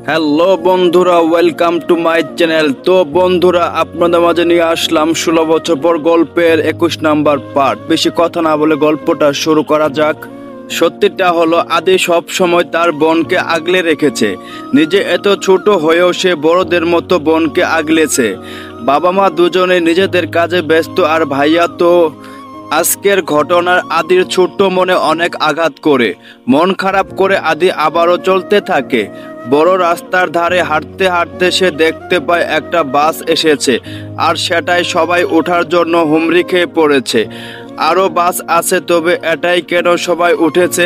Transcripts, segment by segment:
Hello বন্ধুরা, welcome to my channel. তো বন্ধুরা, আপনাদের মাঝে নিয়ে আসলাম 16 বছর পর গল্পের 21 নাম্বার পার্ট। বেশি কথা না বলে গল্পটা শুরু করা যাক। সত্যিটা হলো, আদি সব সময় তার বোনকে আগলে রেখেছে। নিজে এত ছোট হয়েও সে বড়দের মতো বোনকে আগলেছে। বাবা মা দুজনে নিজেদের কাজে ব্যস্ত, আর ভাইয়া তো আজকের ঘটনার আদির ছোট্ট মনে অনেক আঘাত করে। মন খারাপ করে আদি আবারও চলতে থাকে। বড় রাস্তার ধারে হাঁটতে হাঁটতে সে দেখতে পায় একটা বাস এসেছে, আর সেটাই সবাই ওঠার জন্য হুমড়ি খেয়ে পড়েছে। আরও বাস আছে, তবে এটাই কেন সবাই উঠেছে?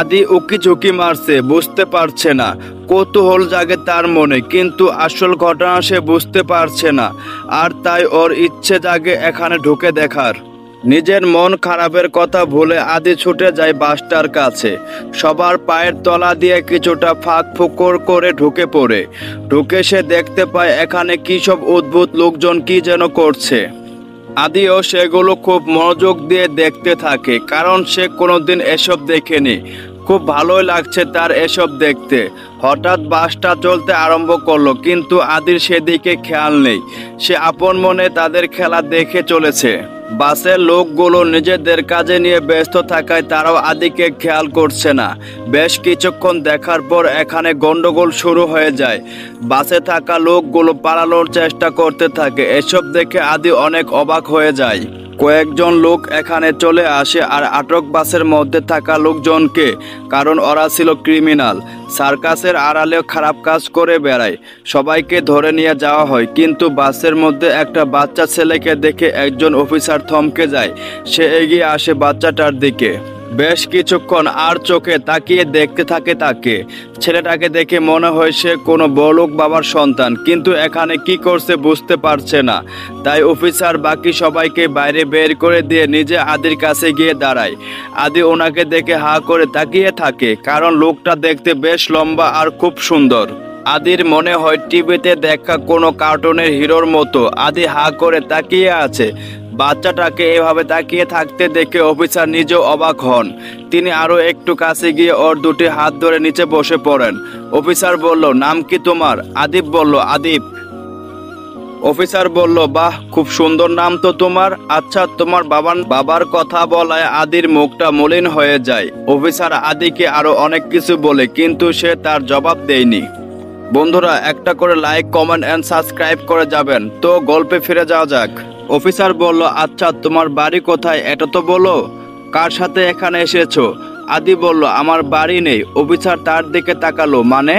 আদি উকি ঝুঁকি মারছে, বুঝতে পারছে না। কৌতূহল জাগে তার মনে, কিন্তু আসল ঘটনা সে বুঝতে পারছে না। আর তাই ওর ইচ্ছে জাগে এখানে ঢুকে দেখার। নিজের মন খারাপের কথা ভুলে আদি ছুটে যায় বাসটার কাছে। সবার পায়ের তলা দিয়ে কিছুটা ফাঁক ফোকর করে ঢুকে পড়ে। ঢুকে সে দেখতে পায় এখানে কি সব অদ্ভুত লোকজন কি যেন করছে। আদিও সেগুলো খুব মনোযোগ দিয়ে দেখতে থাকে, কারণ সে কোনোদিন এসব দেখেনি। খুব ভালোই লাগছে তার এসব দেখতে। হঠাৎ বাসটা চলতে আরম্ভ করলো, কিন্তু আদির সেদিকে খেয়াল নেই। সে আপন মনে তাদের খেলা দেখে চলেছে। বাসের লোকগুলো নিজেদের কাজে নিয়ে ব্যস্ত থাকায় তারাও আদিকে খেয়াল করছে না। বেশ কিছুক্ষণ দেখার পর এখানে গন্ডগোল শুরু হয়ে যায়। বাসে থাকা লোকগুলো পালানোর চেষ্টা করতে থাকে। এসব দেখে আদি অনেক অবাক হয়ে যায়। কয়েকজন লোক এখানে চলে আসে আর আটক বাসের মধ্যে থাকা লোকজনকে, কারণ ওরা ছিল ক্রিমিনাল, সার্কাসের আড়ালেও খারাপ কাজ করে বেড়ায়। সবাইকে ধরে নিয়ে যাওয়া হয়, কিন্তু বাসের মধ্যে একটা বাচ্চা ছেলেকে দেখে একজন অফিসার থমকে যায়। সে এগিয়ে আসে বাচ্চাটার দিকে। বেশ কিছুক্ষণ আর চোখে তাকিয়ে দেখতে থাকে তাকে। ছেলেটাকে দেখে মনে হয় সে কোনো বড়লোক বাবার সন্তান, কিন্তু এখানে কি করছে বুঝতে পারছে না। তাই অফিসার বাকি সবাইকে বাইরে বের করে দিয়ে নিজে আদির কাছে গিয়ে দাঁড়ায়। আদি ওনাকে দেখে হা করে তাকিয়ে থাকে, কারণ লোকটা দেখতে বেশ লম্বা আর খুব সুন্দর। আদির মনে হয় টিভিতে দেখা কোনো কার্টুনের হিরোর মতো। আদি হা করে তাকিয়ে আছে। বাচ্চাটাকে এভাবে তাকিয়ে থাকতে দেখে অফিসার নিজেও অবাক হন। তিনি আরো একটু কাছে গিয়ে ওর দুটি হাত ধরে নিচে বসে পড়েন। অফিসার বলল, নাম কি তোমার? আদিপ বলল, আদিপ। অফিসার বলল, বাহ, খুব সুন্দর নাম তো তোমার। আচ্ছা, তোমার বাবার কথা বলায় আদির মুখটা মলিন হয়ে যায়। অফিসার আদিকে আরো অনেক কিছু বলে, কিন্তু সে তার জবাব দেয়নি। বন্ধুরা, একটা করে লাইক, কমেন্ট এন্ড সাবস্ক্রাইব করে যাবেন। তো গল্পে ফিরে যাওয়া যাক। অফিসার বলল, আচ্ছা, তোমার বাড়ি কোথায় এটা তো বলো। কার সাথে এখানে এসেছো? আদি বলল, আমার বাড়ি নেই। অফিসার তার দিকে তাকালো, মানে?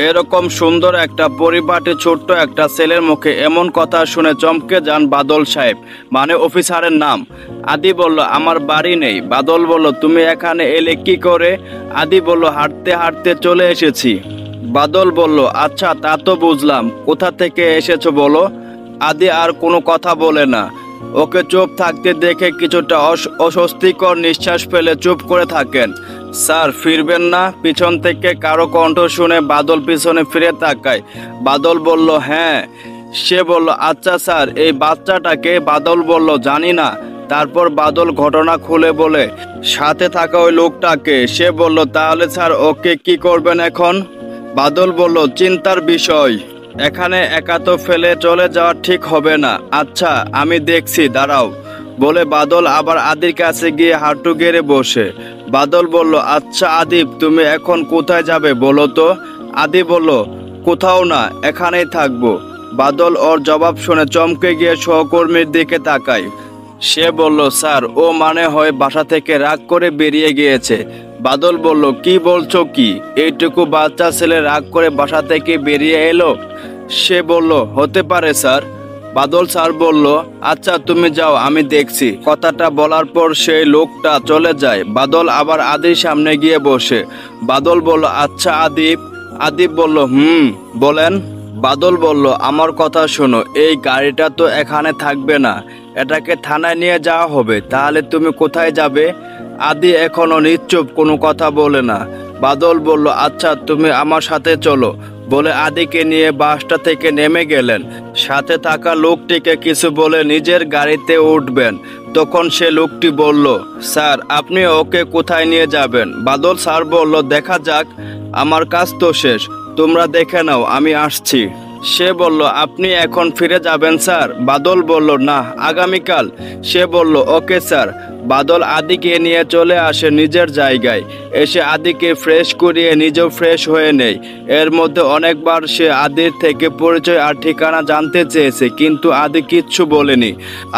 এরকম সুন্দর একটা পরিপাটি ছোট্ট একটা ছেলের মুখে এমন কথা শুনে চমকে যান বাদল সাহেব, মানে অফিসারের নাম। আদি বলল, আমার বাড়ি নেই। বাদল বলল, তুমি এখানে এলে কি করে? আদি বলল, হাঁটতে হাঁটতে চলে এসেছি। বাদল বলল, আচ্ছা, তা তো বুঝলাম। কোথা থেকে এসেছো বলো। আদি আর কোনো কথা বলে না। ওকে চুপ থাকতে দেখে কিছুটা অস্বস্তিকর নিঃশ্বাস ফেলে চুপ করে থাকেন। স্যার, ফিরবেন না? পিছন থেকে কারো কণ্ঠ শুনে বাদল পিছনে ফিরে তাকায়। বাদল বলল, হ্যাঁ। সে বলল, আচ্ছা স্যার, এই বাচ্চাটাকে? বাদল বলল, জানি না। তারপর বাদল ঘটনা খুলে বলে সাথে থাকা ওই লোকটাকে। সে বলল, তাহলে স্যার ওকে কি করবেন এখন? বাদল বলল, চিন্তার বিষয়। এখানে একা তো ফেলে চলে যাওয়া ঠিক হবে না। আচ্ছা, আমি দেখছি, দাঁড়াও। বলে বাদল আবার আদির কাছে গিয়ে হাঁটু গেড়ে বসে। বাদল বলল, আচ্ছা আদিপ, তুমি এখন কোথায় যাবে বলো তো? আদি বলল, কোথাও না, এখানেই থাকবো। বাদল ওর জবাব শুনে চমকে গিয়ে সহকর্মীর দিকে তাকায়। সে বলল, স্যার, ও মানে হয় বাসা থেকে রাগ করে বেরিয়ে গিয়েছে। বাদল বলল, কি বলছো কি? এইটুকু বাচ্চা ছেলে রাগ করে বাসা থেকে বেরিয়ে এলো? সে বলল, হতে পারে স্যার। বাদল স্যার বলল, আচ্ছা, তুমি যাও, আমি দেখছি। কথাটা বলার পর সেই লোকটা চলে যায়। বাদল আবার আদির সামনে গিয়ে বসে। বাদল বলল, আচ্ছা আদিপ। আদিপ বলল, বলেন। বাদল বলল, আমার কথা শোনো, এই গাড়িটা তো এখানে থাকবে না, এটাকে থানায় নিয়ে যাওয়া হবে। তাহলে তুমি কোথায় যাবে? আদি এখনো নিশ্চুপ, কোনো কথা বলে না। বাদল বলল, আচ্ছা, তুমি আমার সাথে চলো। বলে আদিকে নিয়ে বাসটা থেকে নেমে গেলেন। সাথে থাকা লোকটিকে কিছু বলে নিজের গাড়িতে উঠবেন। তখন সে লোকটি বলল, স্যার, আপনি ওকে কোথায় নিয়ে যাবেন? বাদল স্যার বলল, দেখা যাক, আমার কাজ তো শেষ। তোমরা দেখে নাও, আমি আসছি। সে বলল, আপনি এখন ফিরে যাবেন স্যার? বাদল বলল, না, আগামীকাল। সে বলল, ওকে স্যার। বাদল আদিকে নিয়ে চলে আসে নিজের জায়গায়। এসে আদিকে ফ্রেশ করিয়ে নিজেও ফ্রেশ হয়ে নেয়। এর মধ্যে অনেকবার সে আদির থেকে পরিচয় আর ঠিকানা জানতে চেয়েছে, কিন্তু আদি কিচ্ছু বলেনি।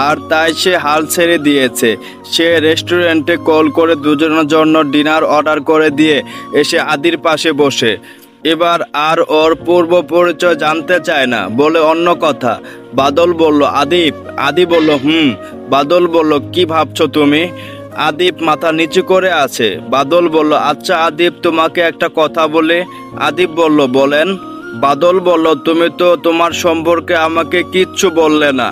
আর তাই সে হাল ছেড়ে দিয়েছে। সে রেস্টুরেন্টে কল করে দুজনের জন্য ডিনার অর্ডার করে দিয়ে এসে আদির পাশে বসে। এবার আর ওর পূর্ব পরিচয় জানতে চায় না বলে অন্য কথা। বাদল বলল, আদিপ। আদি বলল, বাদল বলল, কি ভাবছো তুমি? আদিপ মাথা নিচু করে আছে। বাদল বলল, আচ্ছা আদিপ, তোমাকে একটা কথা বলে। আদিপ বলল, বলেন। বাদল বলল, তুমি তো তোমার সম্পর্কে আমাকে কিচ্ছু বললে না।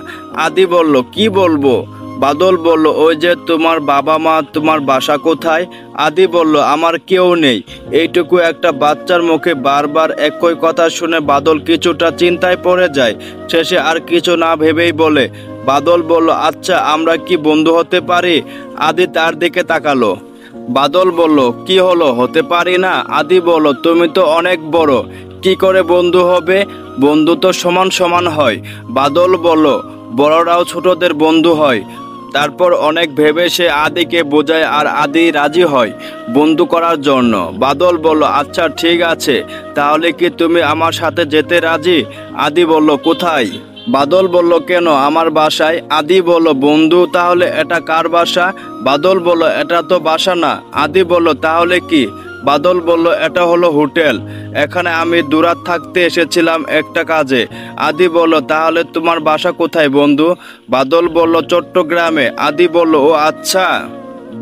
আদি বলল, কি বলবো? বাদল বলল, ওই যে তোমার বাবা মা, তোমার বাসা কোথায়? আদি বলল, আমার কেউ নেই। এইটুকু একটা বাচ্চার মুখে বারবার একই কথা শুনে বাদল কিছুটা চিন্তায় পড়ে যায়। শেষে আর কিছু না ভেবেই বলে, বাদল বলল, আচ্ছা আমরা কি বন্ধু হতে পারি? আদি তার দিকে তাকালো। বাদল বলল, কি হলো, হতে পারি না? আদি বলল, তুমি তো অনেক বড়, কি করে বন্ধু হবে? বন্ধু তো সমান সমান হয়। বাদল বলল, বড়রাও ছোটদের বন্ধু হয়। তারপর অনেক ভেবে সে আদিকে বোঝায় আর আদি রাজি হয় বন্ধু করার জন্য। বাদল বলল, আচ্ছা ঠিক আছে, তাহলে কি তুমি আমার সাথে যেতে রাজি? আদি বলল, কোথায়? বাদল বলল, কেন, আমার বাসায়। আদি বলল, বন্ধু, তাহলে এটা কার বাসা? বাদল বলল, এটা তো বাসা না। আদি বলল, তাহলে কি? বাদল বলল, এটা হলো হোটেল। এখানে আমি দুরাত থাকতে এসেছিলাম একটা কাজে। আদি বলল, তাহলে তোমার বাসা কোথায় বন্ধু? বাদল বলল, চট্টগ্রামে। আদি বলল, ও আচ্ছা।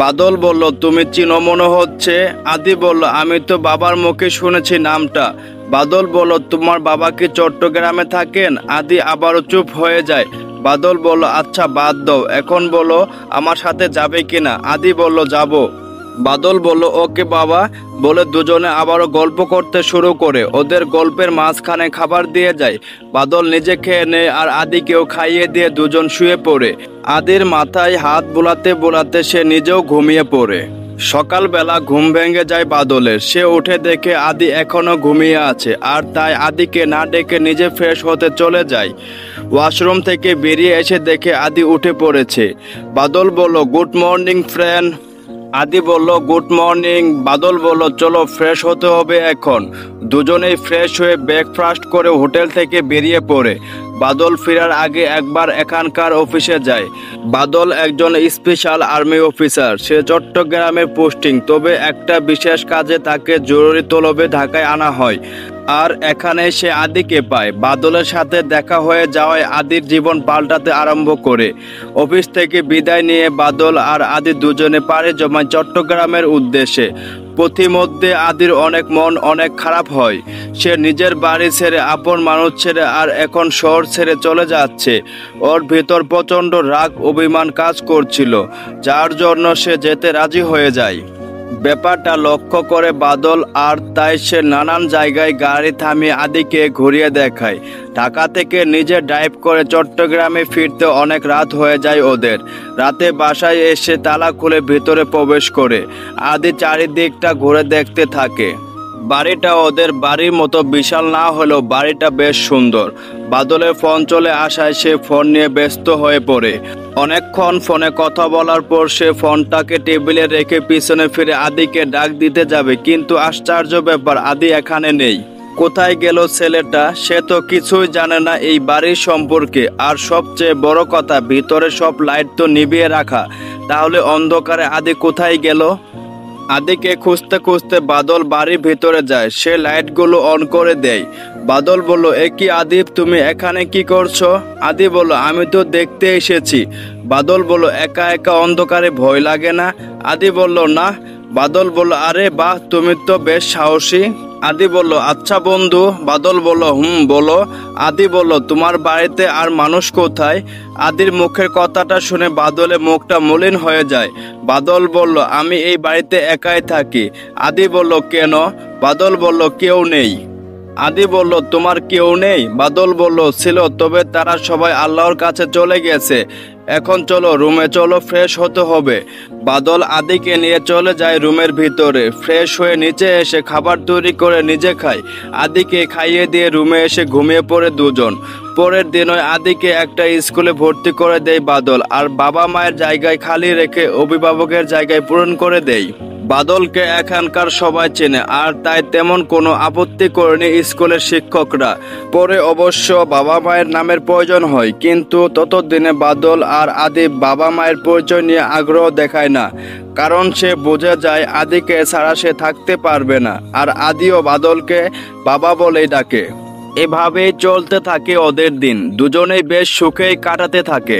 বাদল বলল, তুমি চিনো মনে হচ্ছে। আদি বলল, আমি তো বাবার মুখে শুনেছি নামটা। বাদল বলল, তোমার বাবা কি চট্টগ্রামে থাকেন? আদি আবারও চুপ হয়ে যায়। বাদল বলল, আচ্ছা বাদ দাও, এখন বলো আমার সাথে যাবে কিনা? আদি বলল, যাব। বাদল বলল, ওকে বাবা, বলে দুজনে আবারও গল্প করতে শুরু করে। ওদের গল্পের মাঝখানে খাবার দিয়ে যায়। বাদল নিজে খেয়ে নেয় আর আদিকেও খাইয়ে দিয়ে দুজন শুয়ে পড়ে। আদির মাথায় হাত বোলাতে বোলাতে সে নিজেও ঘুমিয়ে পড়ে। সকালবেলা ঘুম ভেঙে যায় বাদলের। সে উঠে দেখে আদি এখনো ঘুমিয়ে আছে, আর তাই আদিকে না ডেকে নিজে ফ্রেশ হতে চলে যায়। ওয়াশরুম থেকে বেরিয়ে এসে দেখে আদি উঠে পড়েছে। বাদল বলল, গুড মর্নিং ফ্রেন্ড। আদি বলল, গুড মর্নিং। বাদল বলল, চলো ফ্রেশ হতে হবে এখন। দুজনেই ফ্রেশ হয়ে ব্রেকফাস্ট করে হোটেল থেকে বেরিয়ে পড়ে। বাদল ফেরার আগে একবার এখানকার অফিসে যায়। বাদল একজন স্পেশাল আর্মি অফিসার। সে চট্টগ্রামে পোস্টিং, তবে একটা বিশেষ কাজে তাকে জরুরি তলবে ঢাকায় আনা হয়। আর এখানে সে আদিকে পায়। বাদলের সাথে দেখা হয়ে যাওয়ায় আদির জীবন পাল্টাতে আরম্ভ করে। অফিস থেকে বিদায় নিয়ে বাদল আর আদি দুজনে পাড়ি জমায় চট্টগ্রামের উদ্দেশ্যে। পথিমধ্যে আদির অনেক খারাপ হয়। সে নিজের বাড়ি ছেড়ে, আপন মানুষ ছেড়ে আর এখন শহর ছেড়ে চলে যাচ্ছে। ওর ভিতর প্রচণ্ড রাগ অভিমান কাজ করছিল, যার জন্য সে যেতে রাজি হয়ে যায়। ব্যাপারটা লক্ষ্য করে বাদল, আর তাই সে নানান জায়গায় গাড়ি থামিয়ে আদিকে ঘুরিয়ে দেখায়। ঢাকা থেকে নিজে ড্রাইভ করে চট্টগ্রামে ফিরতে অনেক রাত হয়ে যায় ওদের। রাতে বাসায় এসে তালা খুলে ভিতরে প্রবেশ করে আদি চারিদিকটা ঘুরে দেখতে থাকে। বাড়িটা ওদের বাড়ির মতো বিশাল না হলেও বাড়িটা বেশ সুন্দর। বাদলের ফোন চলে আসায় সে ফোন নিয়ে ব্যস্ত হয়ে পড়ে। অনেকক্ষণ ফোনে কথা বলার পর সে ফোনটাকে টেবিলে রেখে পিছনে ফিরে আদিকে ডাক দিতে যাবে, কিন্তু আশ্চর্য ব্যাপার, আদি এখানে নেই। কোথায় গেল ছেলেটা? সে তো কিছুই জানে না এই বাড়ির সম্পর্কে। আর সবচেয়ে বড় কথা, ভিতরে সব লাইট তো নিভিয়ে রাখা। তাহলে অন্ধকারে আদি কোথায় গেল? আদিকে খুঁজতে খুঁজতে বাদল বাড়ির ভিতরে যায়। সে লাইটগুলো অন করে দেয়। বাদল বলল, এ কি আদিপ, তুমি এখানে কি করছো? আদি বলল, আমি তো দেখতে এসেছি। বাদল বলল, একা একা অন্ধকারে ভয় লাগে না? আদি বলল, না। বাদল বলল, আরে বাহ, তুমি তো বেশ সাহসী। আদি বলল, আচ্ছা বন্ধু। বাদল বলল, বলো। আদি বলল, তোমার বাড়িতে আর মানুষ কোথায়? আদির মুখের কথাটা শুনে বাদলের মুখটা মলিন হয়ে যায়। বাদল বলল, আমি এই বাড়িতে একাই থাকি। আদি বলল, কেন? বাদল বলল, কেউ নেই। আদি বলল, তোমার কেউ নেই? বাদল বলল, ছিল, তবে তারা সবাই আল্লাহর কাছে চলে গেছে। এখন চলো রুমে চলো, ফ্রেশ হতে হবে। বাদল আদিকে নিয়ে চলে যায় রুমের ভিতরে। ফ্রেশ হয়ে নিচে এসে খাবার তৈরি করে নিজে খায়। আদিকে খাইয়ে দিয়ে রুমে এসে ঘুমিয়ে পড়ে দুজন। পরের দিনই আদিকে একটা স্কুলে ভর্তি করে দেয় বাদল, আর বাবা মায়ের জায়গায় খালি রেখে অভিভাবকের জায়গায় পূরণ করে দেয়। বাদলকে এখানকার সবাই চেনে, আর তাই তেমন কোনো আপত্তি করেনি স্কুলের শিক্ষকরা। পরে অবশ্য বাবা মায়ের নামের প্রয়োজন হয়, কিন্তু ততদিনে বাদল আর আদি বাবা মায়ের পরিচয় নিয়ে আগ্রহ দেখায় না, কারণ সে বোঝা যায় আদিকে ছাড়া সে থাকতে পারবে না, আর আদিও বাদলকে বাবা বলেই ডাকে। এভাবেই চলতে থাকে ওদের দিন, দুজনেই বেশ সুখেই কাটাতে থাকে।